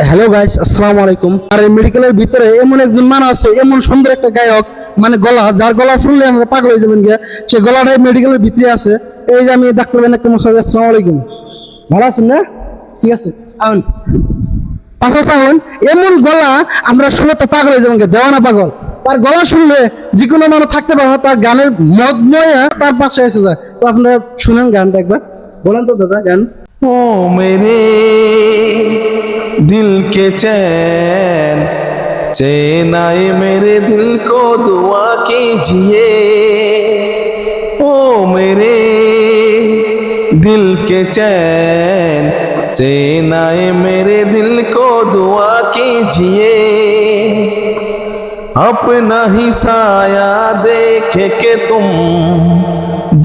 Hello guys, আসসালামু আলাইকুম। আর এই মেডিকেলের ভিতরে এমন একজন মানুষ আছে, এমন সুন্দর একটা গায়ক, মানে গলা, যার গলা শুনলে আমরা পাগল হয়ে যাবেন গিয়া। সে গলাটাই মেডিকেলের ভিতরে আছে। এই যে আমি ডাক্তার বেন একটা মশাই, আসসালামু আলাইকুম। ভালো আছেন না? ঠিক আছে, আউন পাগল চাউন। এমন গলা আমরা শুনে তো পাগল হয়ে যাবেন গিয়া, দেওয়ানা পাগল। তার গলা শুনলে যে কোনো মানুষ থাকতে পারে না, তার গানের মদময় তার পাশে এসে যায়। তো আপনারা শুনেন গানটা একবার, বলেন তো দাদা গান। ओ मेरे दिल के चैन चैन आए मेरे दिल को दुआ कीजिए। ओ मेरे दिल के चैन चैन आए मेरे दिल को दुआ कीजिए। अपना ही साया देख के तुम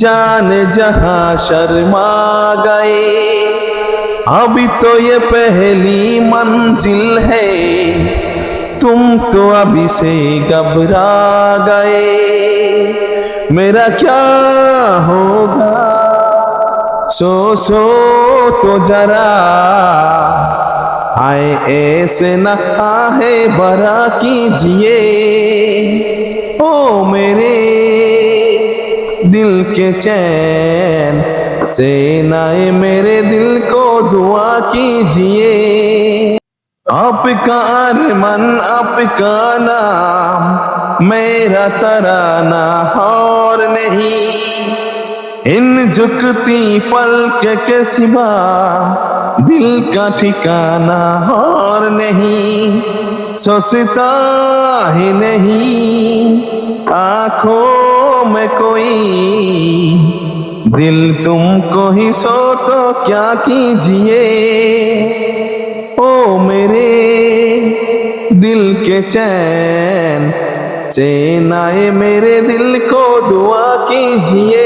जान जहां शर्मा गए। अभी तो ये पहली मंजिल है, तुम तो अभी से घबरा गए। मेरा क्या होगा सो तो जरा, आए ऐसे न आहे बरा कीजिए। ओ मेरे दिल के चैन चैन आए मेरे दिल को दुआ कीजिए। आपका अरमान आपका नाम मेरा तराना और नहीं, इन झुकती पलक के सिवा दिल का ठिकाना और नहीं। सोचता ही नहीं आंखों में कोई, दिल तुमको ही सो तो क्या कीजिए। ओ मेरे दिल के चैन चैन आए मेरे दिल को दुआ कीजिए।